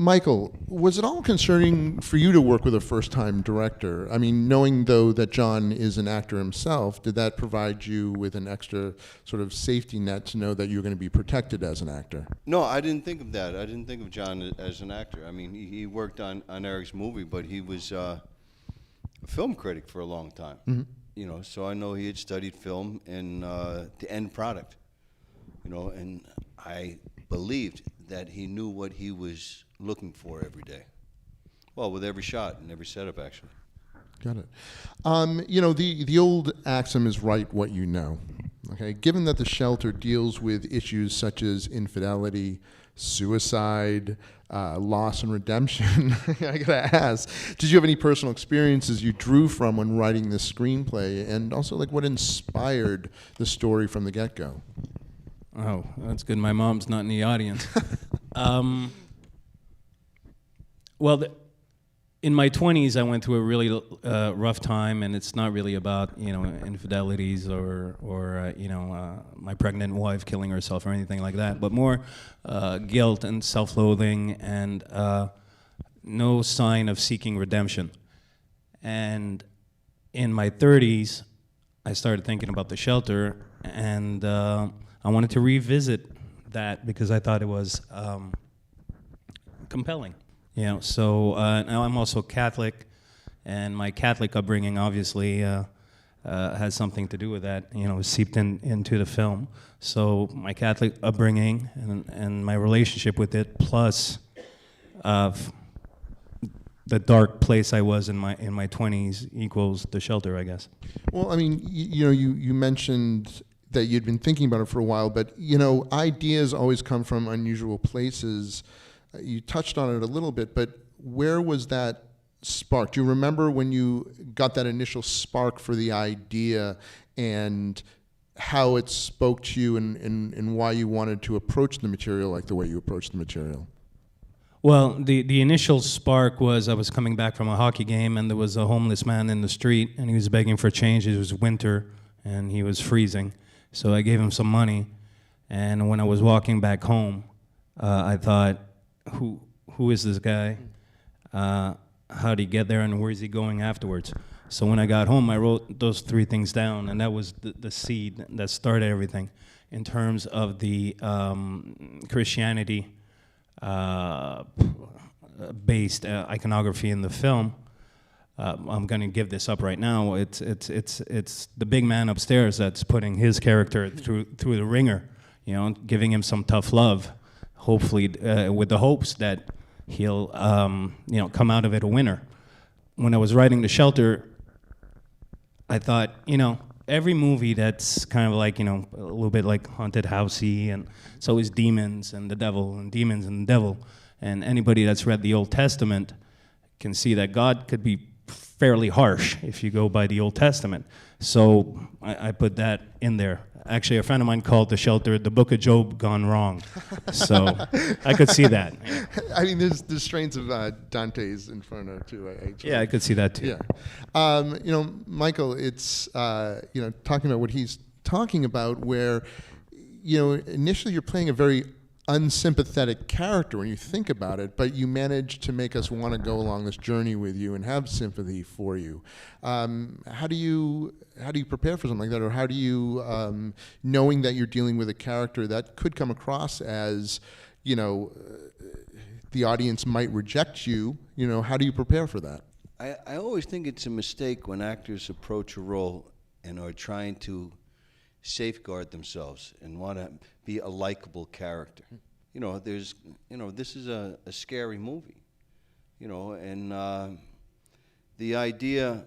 Michael, was it all concerning for you to work with a first-time director? I mean, knowing, though, that John is an actor himself, did that provide you with an extra sort of safety net to know that you're going to be protected as an actor? No, I didn't think of that. I didn't think of John as an actor. I mean, he worked on Eric's movie, but he was a film critic for a long time. Mm-hmm. You know, so I know he had studied film and the end product. You know, and I believed that he knew what he was looking for every day. Well, with every shot and every setup, actually. Got it. You know, the old axiom is write what you know. Okay, given that The Shelter deals with issues such as infidelity, suicide, loss and redemption, I gotta ask, did you have any personal experiences you drew from when writing this screenplay, and also like what inspired the story from the get-go? Oh, that's good. My mom's not in the audience. Well, in my 20s, I went through a really rough time, and it's not really about, you know, infidelities or my pregnant wife killing herself or anything like that, but more guilt and self-loathing and no sign of seeking redemption. And in my 30s, I started thinking about The Shelter, and I wanted to revisit that because I thought it was compelling. You know, so now I'm also Catholic, and my Catholic upbringing obviously has something to do with that. You know, seeped into the film. So my Catholic upbringing and my relationship with it, plus the dark place I was in my 20s, equals The Shelter, I guess. Well, I mean, you mentioned that you'd been thinking about it for a while, but you know, ideas always come from unusual places. You touched on it a little bit, but where was that spark? Do you remember when you got that initial spark for the idea and how it spoke to you and why you wanted to approach the material like the way you approached the material? Well, the initial spark was I was coming back from a hockey game, and there was a homeless man in the street, and he was begging for change. It was winter, and he was freezing. So I gave him some money, and when I was walking back home, I thought, who is this guy? How'd he get there, and where is he going afterwards? So when I got home, I wrote those three things down, and that was the seed that started everything in terms of the Christianity based iconography in the film. I'm going to give this up right now. It's the big man upstairs that's putting his character through the ringer, you know, giving him some tough love, hopefully with the hopes that he'll come out of it a winner. When I was writing The Shelter, I thought, you know, every movie that's kind of like, you know, a little bit like haunted housey, and it's always demons and the devil and demons and the devil. And anybody that's read the Old Testament can see that God could be fairly harsh if you go by the Old Testament. So I put that in there. Actually, a friend of mine called The Shelter the Book of Job gone wrong. So I could see that. I mean, there's strains of Dante's Inferno too. Yeah, I could see that too. Yeah, you know, Michael, it's talking about what he's talking about, where you know initially you're playing a very unsympathetic character when you think about it, but you manage to make us want to go along this journey with you and have sympathy for you. How do you prepare for something like that, or how do you, knowing that you're dealing with a character that could come across as, you know, the audience might reject you, you know, how do you prepare for that? I always think it's a mistake when actors approach a role and are trying to safeguard themselves and want to be a likable character. You know, this is a scary movie, you know, and the idea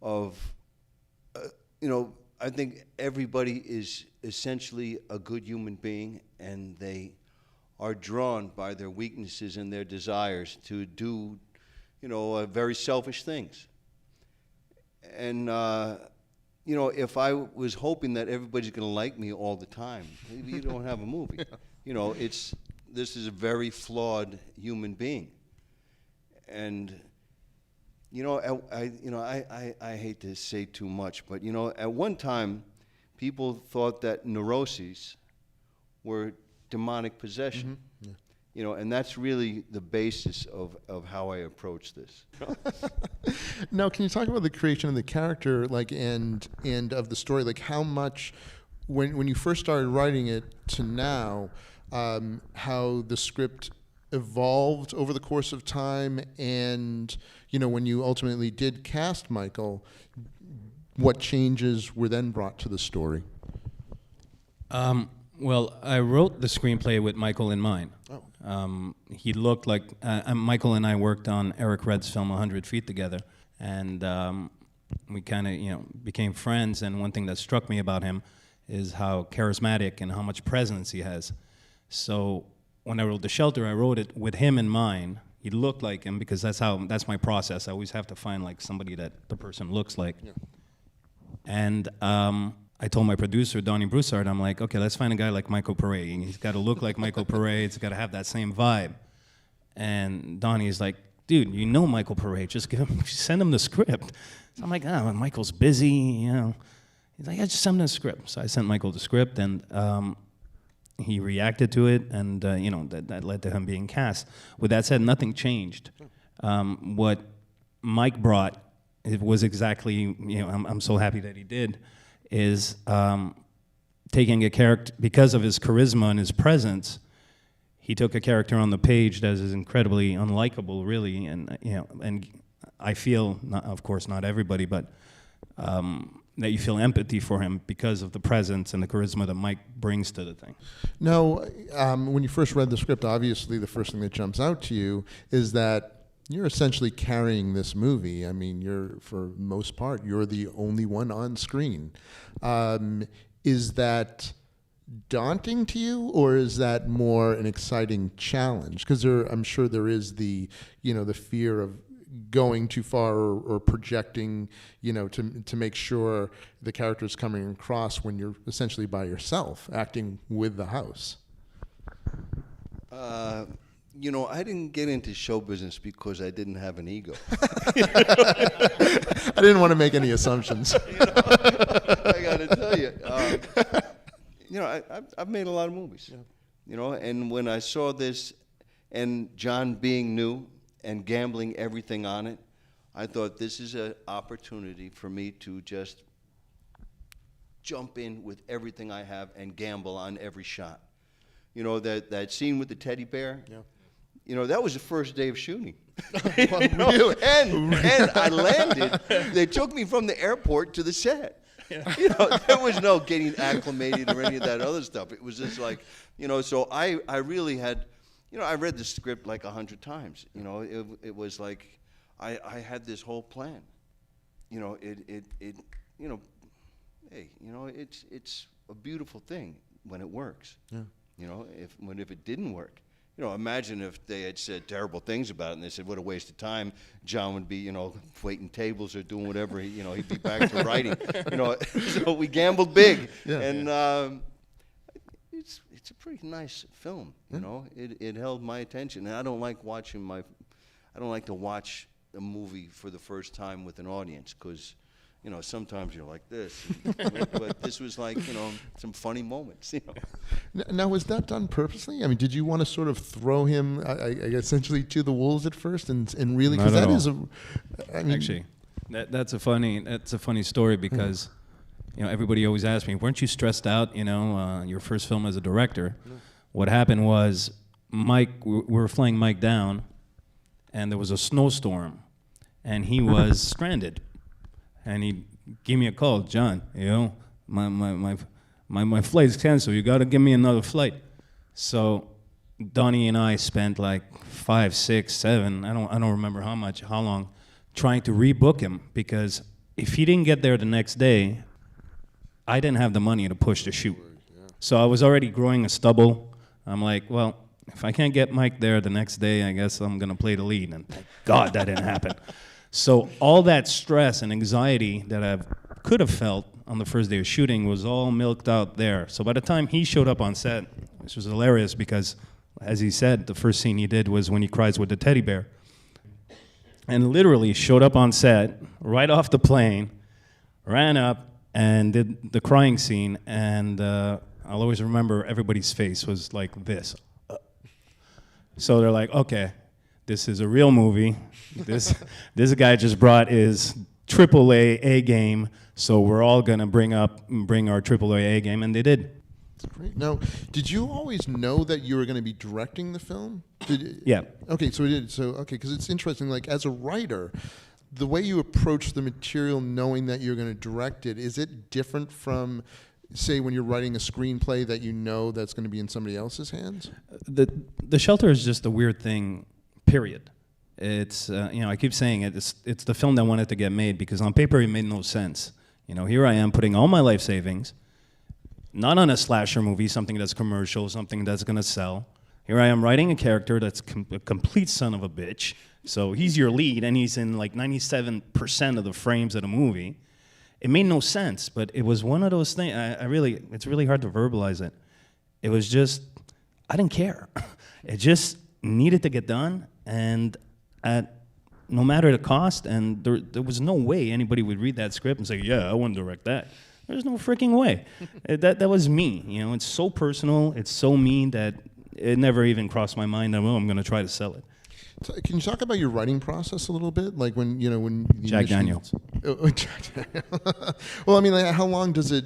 of, I think everybody is essentially a good human being, and they are drawn by their weaknesses and their desires to do, very selfish things. And, if I was hoping that everybody's going to like me all the time, maybe you don't have a movie. This is a very flawed human being. And, I hate to say too much, but, at one time, people thought that neuroses were demonic possession. Mm-hmm. You know, and that's really the basis of how I approach this. Now, can you talk about the creation of the character, like, and of the story, like how much, when you first started writing it to now, how the script evolved over the course of time, and you know, when you ultimately did cast Michael, what changes were then brought to the story? Well, I wrote the screenplay with Michael in mind. Oh. He looked like Michael and I worked on Eric Red's film 100 Feet together, and we kind of, you know, became friends. And one thing that struck me about him is how charismatic and how much presence he has. So when I wrote The Shelter, I wrote it with him in mind. He looked like him because that's my process. I always have to find like somebody that the person looks like. Yeah. And I told my producer, Donnie Broussard, I'm like, okay, let's find a guy like Michael Paré. And he's got to look like Michael Paré. It's got to have that same vibe. And Donnie's like, dude, you know Michael Paré. Just send him the script. So I'm like, oh, Michael's busy, you know. He's like, yeah, just send him the script. So I sent Michael the script, and he reacted to it, and you know, that led to him being cast. With that said, nothing changed. What Mike brought, it was exactly, you know, I'm so happy that he did, is taking a character, because of his charisma and his presence, he took a character on the page that is incredibly unlikable, really, and you know, and I feel, not, of course, not everybody, but that you feel empathy for him because of the presence and the charisma that Mike brings to the thing. Now, when you first read the script, obviously the first thing that jumps out to you is that you're essentially carrying this movie. I mean, for most part, you're the only one on screen. Is that daunting to you, or is that more an exciting challenge? Because I'm sure there is the fear of going too far or projecting, you know, to make sure the character is coming across when you're essentially by yourself, acting with the house. You know, I didn't get into show business because I didn't have an ego. I didn't want to make any assumptions. You know, I got to tell you, you know, I've made a lot of movies. Yeah. You know, and when I saw this, and John being new and gambling everything on it, I thought this is an opportunity for me to just jump in with everything I have and gamble on every shot. You know, that scene with the teddy bear. Yeah. You know, that was the first day of shooting. You know? Really? And I landed. They took me from the airport to the set. Yeah. You know, there was no getting acclimated or any of that other stuff. It was just like, you know, so I really had, you know, I read the script like 100 times. You know, it was like I had this whole plan. You know, it you know, hey, you know, it's a beautiful thing when it works. Yeah. You know, if it didn't work. You know, imagine if they had said terrible things about it and they said, what a waste of time. John would be, you know, waiting tables or doing whatever. You know, he'd be back to writing. You know, so we gambled big. Yeah. And it's a pretty nice film, you know. It held my attention. And I don't like to watch a movie for the first time with an audience because, you know, sometimes you're like this. But this was like, you know, some funny moments, you know. Now, was that done purposely? I mean, did you want to sort of throw him essentially to the wolves at first and really, because that is actually, that's a funny story because, you know, everybody always asks me, weren't you stressed out, you know, your first film as a director? No. What happened was we were flying Mike down and there was a snowstorm and he was stranded. And he gave me a call, John, you know, my flight's canceled. You got to give me another flight. So Donnie and I spent like 5, 6, 7, I don't remember how long, trying to rebook him because if he didn't get there the next day, I didn't have the money to push the shoot. So I was already growing a stubble. I'm like, well, if I can't get Mike there the next day, I guess I'm going to play the lead. And thank God that didn't happen. So all that stress and anxiety that I could have felt on the first day of shooting was all milked out there. So by the time he showed up on set, which was hilarious because, as he said, the first scene he did was when he cries with the teddy bear. And literally showed up on set, right off the plane, ran up and did the crying scene. And I'll always remember everybody's face was like this. So they're like, okay, this is a real movie. This guy just brought his AAA A game, so we're all gonna bring our AAA A game, and they did. That's great. Now, did you always know that you were going to be directing the film? Yeah. Okay, so because it's interesting. Like as a writer, the way you approach the material, knowing that you're going to direct it, is it different from, say, when you're writing a screenplay that you know that's going to be in somebody else's hands? The Shelter is just a weird thing. Period. It's I keep saying it's the film that wanted to get made because on paper it made no sense. Here I am putting all my life savings, not on a slasher movie, something that's commercial, something that's gonna sell. Here I am writing a character that's a complete son of a bitch. So he's your lead, and he's in like 97% of the frames of the movie. It made no sense, but it was one of those things. It's really hard to verbalize it. It was just, I didn't care. It just needed to get done, and no matter the cost, and there was no way anybody would read that script and say, yeah, I want to direct that. There's no freaking way. That was me. It's so personal, it's so me that it never even crossed my mind that, I'm going to try to sell it. So can you talk about your writing process a little bit? Like when Jack Daniels. Jack Daniels. Well, I mean, like, how long does it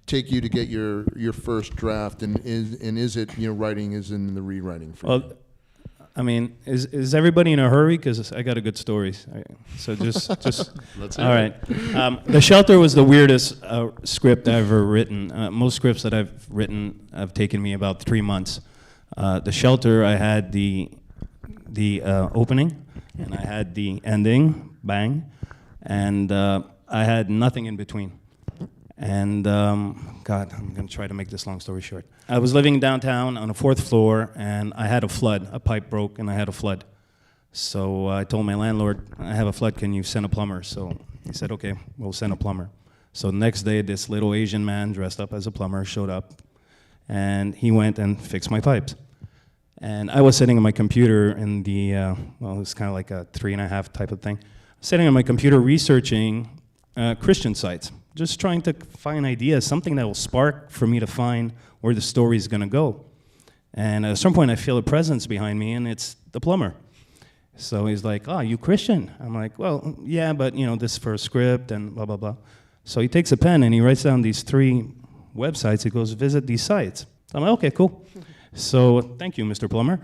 take you to get your first draft, and is it writing is in the rewriting for you? I mean, is everybody in a hurry? Because I got a good story. So just Let's all right. The Shelter was the weirdest script I've ever written. Most scripts that I've written have taken me about 3 months. The Shelter, I had the opening, and I had the ending, bang, and I had nothing in between. And God, I'm going to try to make this long story short. I was living downtown on the 4th floor, and I had a flood. A pipe broke, and I had a flood. So I told my landlord, I have a flood, can you send a plumber? So he said, okay, we'll send a plumber. So the next day, this little Asian man dressed up as a plumber showed up, and he went and fixed my pipes. And I was sitting on my computer in the, it was kind of like a 3.5 type of thing. Sitting on my computer researching Christian sites, just trying to find ideas, something that will spark for me to find where the story is going to go. And at some point, I feel a presence behind me, and it's the plumber. So he's like, oh, you Christian? I'm like, well, yeah, but, this is for a script and blah, blah, blah. So he takes a pen, and he writes down these 3 websites. He goes, visit these sites. I'm like, okay, cool. So thank you, Mr. Plumber.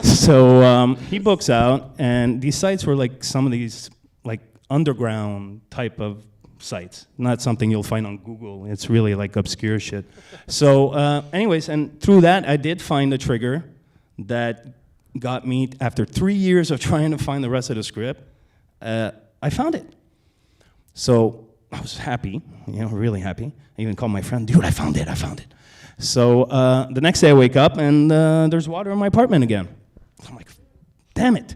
So he books out, and these sites were like some of these like underground type of sites, not something you'll find on Google. It's really like obscure shit. So anyways, and through that, I did find a trigger that got me, after 3 years of trying to find the rest of the script, I found it. So I was happy, really happy. I even called my friend, dude, I found it. So the next day I wake up, and there's water in my apartment again. I'm like, damn it.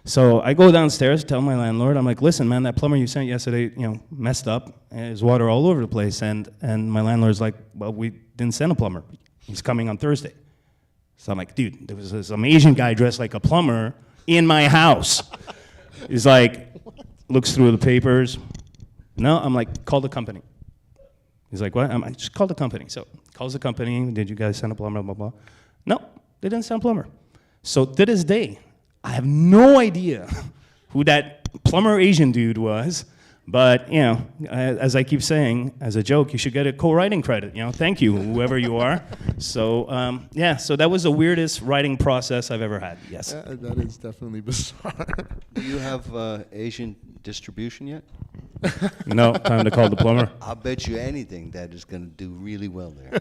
So I go downstairs, tell my landlord, I'm like, listen, man, that plumber you sent yesterday, messed up. There's water all over the place. And my landlord's like, well, we didn't send a plumber. He's coming on Thursday. So I'm like, dude, there was some Asian guy dressed like a plumber in my house. He's like, looks through the papers. No, I'm like, call the company. He's like, what? I'm like, just call the company. So calls the company, did you guys send a plumber, blah, blah, blah. No, they didn't send a plumber. So to this day, I have no idea who that plumber Asian dude was, but, as I keep saying, as a joke, you should get a co-writing credit, thank you, whoever you are. So, so that was the weirdest writing process I've ever had, yes. That is definitely bizarre. Do you have Asian distribution yet? No, time to call the plumber. I'll bet you anything that is going to do really well there.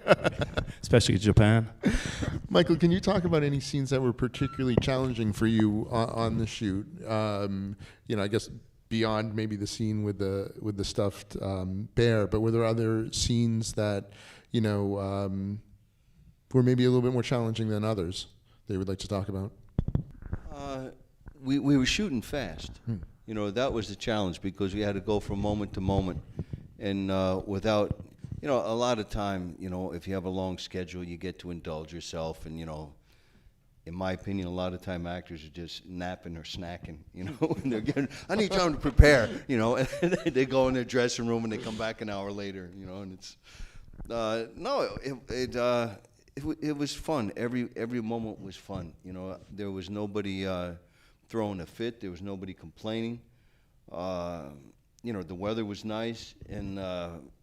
Especially Japan. Michael, can you talk about any scenes that were particularly challenging for you on the shoot? I guess beyond maybe the scene with the stuffed bear, but were there other scenes that were maybe a little bit more challenging than others that you would like to talk about? We were shooting fast. That was the challenge because we had to go from moment to moment, and without, a lot of time, if you have a long schedule, you get to indulge yourself, and in my opinion, a lot of time actors are just napping or snacking, and they're getting, I need time to prepare, and they go in their dressing room and they come back an hour later, and it's, it was fun. Every moment was fun. You know, there was nobody throwing a fit. There was nobody complaining. You know, the weather was nice in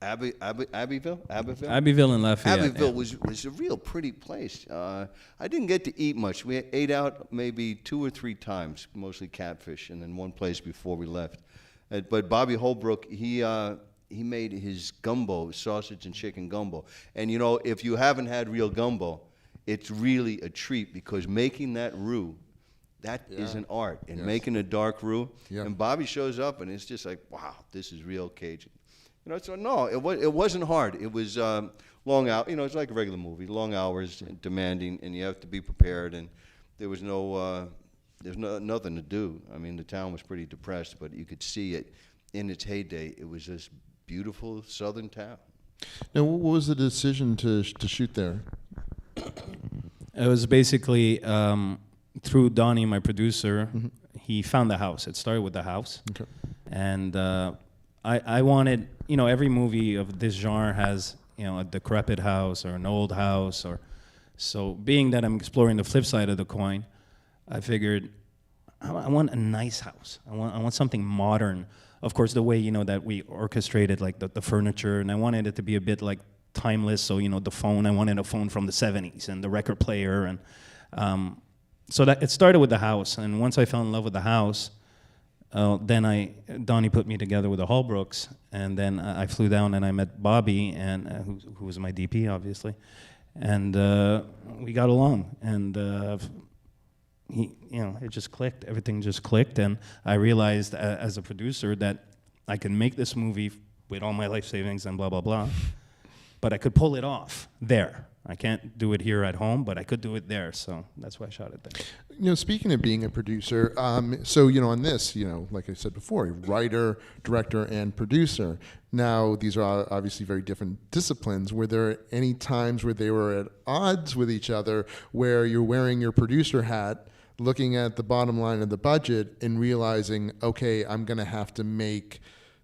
Abbeville. Abbeville in Lafayette. Abbeville was a real pretty place. I didn't get to eat much. We ate out maybe 2 or 3 times, mostly catfish, and then one place before we left. But Bobby Holbrook, he made his gumbo, sausage and chicken gumbo. And you know, if you haven't had real gumbo, it's really a treat, because making that roux, that is an art. And making a dark roux. Yeah. And Bobby shows up and it's just like, wow, this is real Cajun. You know, so no, it wasn't hard. It was long out. You know, it's like a regular movie, long hours, and demanding, and you have to be prepared. And there was nothing to do. I mean, the town was pretty depressed, but you could see it in its heyday. It was this beautiful southern town. Now, what was the decision to shoot there? It was basically through Donnie, my producer. Mm-hmm. He found the house. It started with the house. Okay. And I wanted, you know, every movie of this genre has, you know, a decrepit house or an old house. So being that I'm exploring the flip side of the coin, I figured I want a nice house. I want something modern. Of course, the way, you know, that we orchestrated, like the furniture, and I wanted it to be a bit like timeless. So, you know, the phone, I wanted a phone from the 70s, and the record player, and so that it started with the house. And once I fell in love with the house, then Donnie put me together with the Holbrooks, and then I flew down and I met Bobby, and who was my DP, obviously, and we got along, and it just clicked. Everything just clicked, and I realized as a producer that I can make this movie with all my life savings and blah blah blah, but I could pull it off there. I can't do it here at home, but I could do it there, so that's why I shot it there. You know, speaking of being a producer, so, you know, on this, you know, like I said before, writer, director, and producer. Now, these are obviously very different disciplines. Were there any times where they were at odds with each other, where you're wearing your producer hat, looking at the bottom line of the budget, and realizing, okay, I'm going to have to make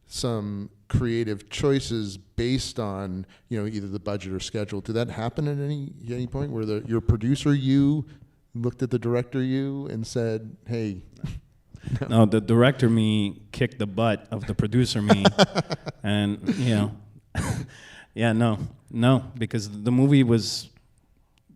some creative choices based on, you know, either the budget or schedule? Did that happen at any point where your producer you looked at the director you and said, hey? No, the director me kicked the butt of the producer me, and you know, yeah, no, because the movie was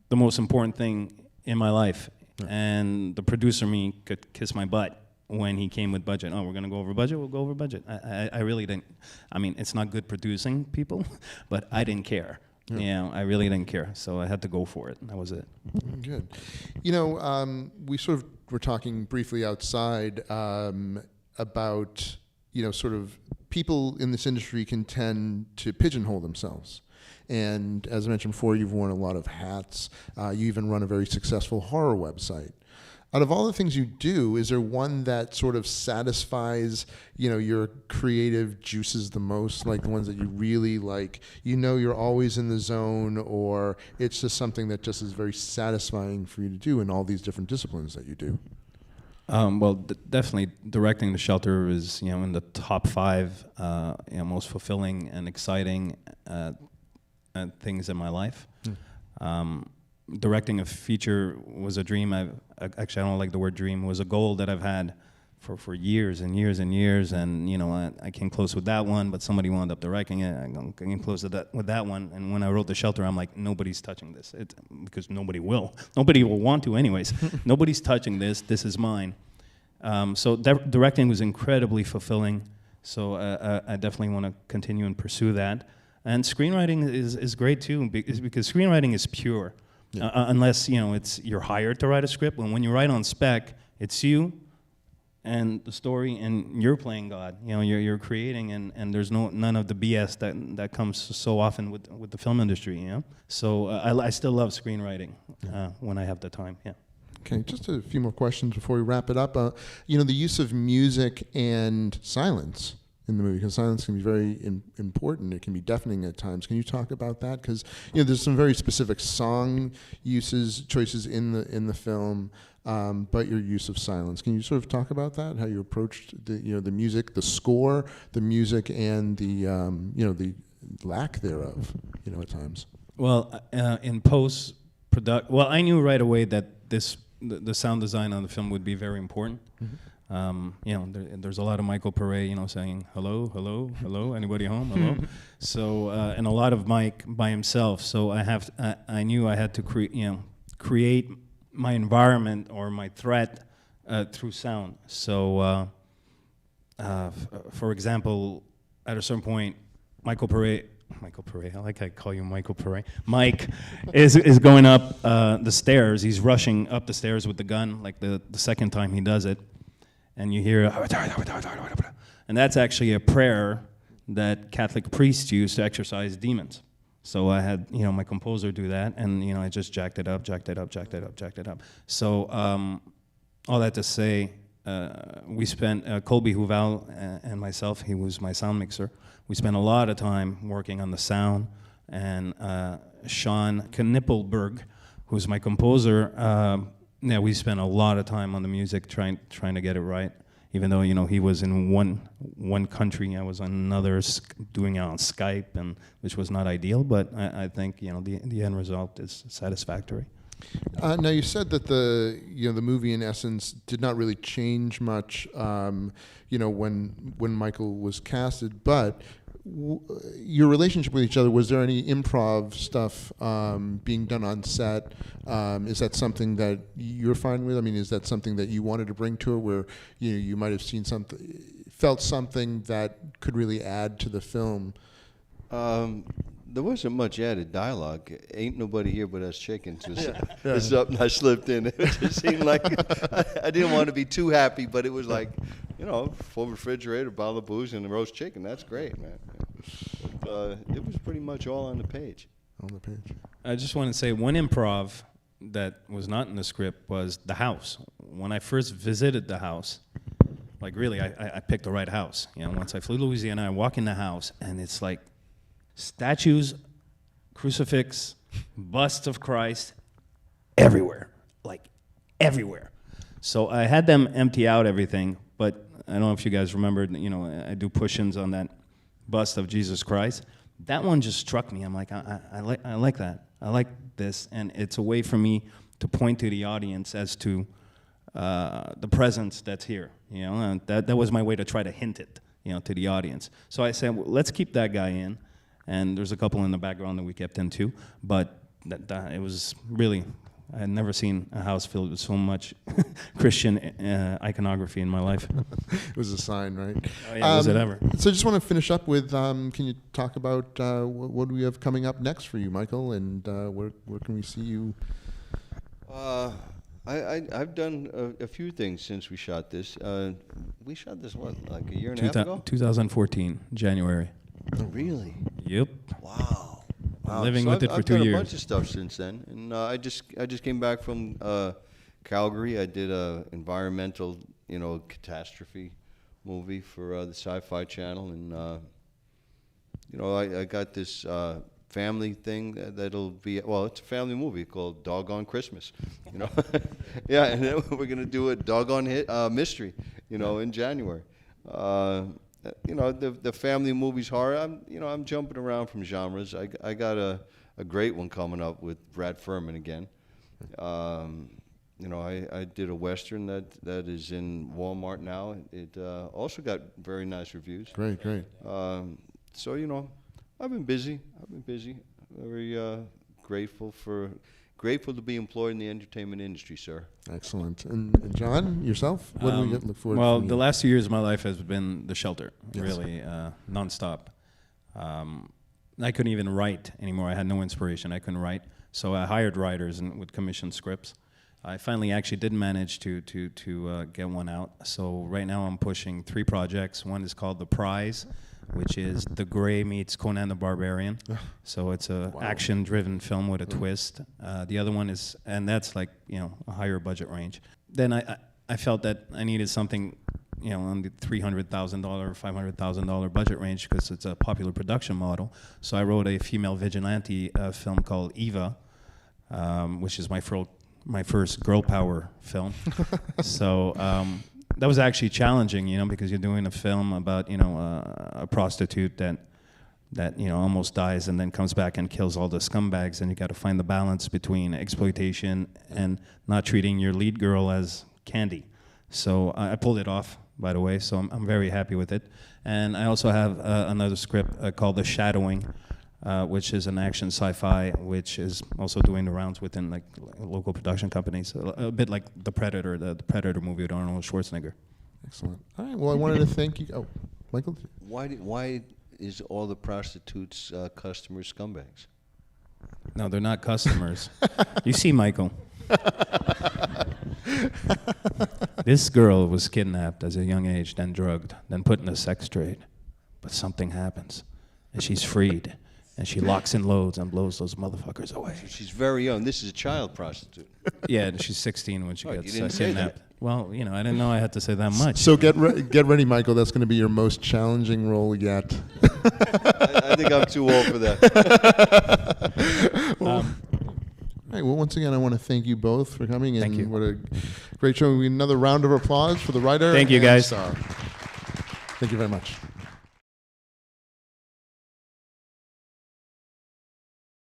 the most important thing in my life, and the producer me could kiss my butt when he came with budget. Oh, we're gonna go over budget, we'll go over budget. I really didn't, I mean, it's not good producing people, but I didn't care. Yeah. You know, I really didn't care, so I had to go for it. That was it. Good. You know, we sort of were talking briefly outside about, you know, sort of people in this industry can tend to pigeonhole themselves. And as I mentioned before, you've worn a lot of hats. You even run a very successful horror website. Out of all the things you do, is there one that sort of satisfies, you know, your creative juices the most, like the ones that you really like, you know, you're always in the zone, or it's just something that just is very satisfying for you to do in all these different disciplines that you do? Well, definitely directing The Shelter is, you know, in the top 5 you know, most fulfilling and exciting things in my life. Directing a feature was a dream. Actually, I don't like the word dream. It was a goal that I've had for years and years and years. And you know, I came close with that one, but somebody wound up directing it. I came close with that one. And when I wrote The Shelter, I'm like, nobody's touching this. Because nobody will. Nobody will want to, anyways. Nobody's touching this. This is mine. So directing was incredibly fulfilling. So I definitely want to continue and pursue that. And screenwriting is great too, because screenwriting is pure. Yeah. Unless, you know, you're hired to write a script. When you write on spec, it's you and the story, and you're playing God. You know, you're creating, and there's none of the BS that comes so often with the film industry. You know, so I still love screenwriting when I have the time. Yeah. Okay, just a few more questions before we wrap it up. You know, the use of music and silence in the movie, because silence can be very important. It can be deafening at times. Can you talk about that? Because, you know, there's some very specific song choices in the film, but your use of silence. Can you sort of talk about that? How you approached the music, the score, the music, and the the lack thereof, you know, at times. Well, in post Well, I knew right away that the sound design on the film would be very important. There's a lot of Michael Paré, saying hello, hello, hello, anybody home, hello. So and a lot of Mike by himself. So I knew I had to create my environment or my threat through sound. So for example, at a certain point, Michael Paré, I like how I call you Michael Paré. Mike is going up the stairs. He's rushing up the stairs with the gun, like the second time he does it. And you hear, and that's actually a prayer that Catholic priests use to exorcise demons. So I had, my composer do that, and, I just jacked it up. So all that to say, we spent, Colby Huval and myself, he was my sound mixer, we spent a lot of time working on the sound, and Sean Knippelberg, who's my composer, we spent a lot of time on the music trying to get it right. Even though he was in one country, I was on another, doing it on Skype, and which was not ideal. But I think the end result is satisfactory. Now you said that the movie in essence did not really change much, when Michael was casted, but your relationship with each other, was there any improv stuff being done on set? Is that something that you're fine with? I mean, is that something that you wanted to bring to it, where you might have felt something that could really add to the film? There wasn't much added dialogue. Ain't nobody here but us chickens. It's up, and I slipped in. It just seemed like I didn't want to be too happy, but it was like, full refrigerator, bottle of booze, and a roast chicken. That's great, man. It was pretty much all on the page. On the page. I just want to say one improv that was not in the script was the house. When I first visited the house, like really, I picked the right house. Once I flew to Louisiana, I walk in the house, and it's like statues, crucifix, busts of Christ, everywhere, like everywhere. So I had them empty out everything, but I don't know if you guys remembered, I do push-ins on that bust of Jesus Christ. That one just struck me. I'm like, I like that. I like this, and it's a way for me to point to the audience as to the presence that's here. And that was my way to try to hint it, to the audience. So I said, well, let's keep that guy in. And there's a couple in the background that we kept in too, but it was really, I had never seen a house filled with so much Christian iconography in my life. It was a sign, right? Oh, yeah, was it ever? So I just want to finish up with, can you talk about what do we have coming up next for you, Michael, and where can we see you? I've done a few things since we shot this. We shot this, like a year and a half ago? 2014, January. Oh, really? Yep. Wow. Living with it for 2 years. I've done a bunch of stuff since then, and I just came back from Calgary. I did a environmental, catastrophe movie for the Sci-Fi Channel, and I got this family thing that'll be, it's a family movie called Doggone Christmas, Yeah, and then we're gonna do a doggone mystery, in January. The family movies, horror. I'm jumping around from genres. I got a great one coming up with Brad Furman again. I did a Western that is in Walmart now. It also got very nice reviews. Great. I've been busy. Very grateful to be employed in the entertainment industry, sir. Excellent. And John, yourself? What do we look forward to? Well, the last 2 years of my life has been The Shelter, yes. really, nonstop. I couldn't even write anymore. I had no inspiration. I couldn't write. So I hired writers and would commission scripts. I finally actually did manage to get one out. So right now I'm pushing 3 projects. One is called The Prize, which is The Grey meets Conan the Barbarian. So it's a action-driven film with a twist. The other one is, and that's like, a higher budget range. Then I felt that I needed something, on the $300,000, $500,000 budget range, because it's a popular production model. So I wrote a female vigilante film called Eva, which is my first girl power film. So that was actually challenging, because you're doing a film about, a prostitute that almost dies and then comes back and kills all the scumbags, and you got to find the balance between exploitation and not treating your lead girl as candy. So I pulled it off, by the way, so I'm very happy with it. And I also have another script called The Shadowing, which is an action sci-fi, which is also doing the rounds within like local production companies, a bit like The Predator, the Predator movie with Arnold Schwarzenegger. Excellent. All right. Well, I wanted to thank you. Oh, Michael? Why is all the prostitutes customers scumbags? No, they're not customers. You see, Michael. This girl was kidnapped as a young age, then drugged, then put in a sex trade. But something happens, and she's freed, and she locks in loads and blows those motherfuckers away. She's very young. This is a child prostitute. Yeah, she's 16 when she Right, gets you didn't say kidnapped. that. Well, I didn't know I had to say that much. So get ready, Michael. That's going to be your most challenging role yet. I think I'm too old for that. All right. Well, once again, I want to thank you both for coming. Thank you. What a great show. Another round of applause for the writer. Thank you, and guys. star. Thank you very much.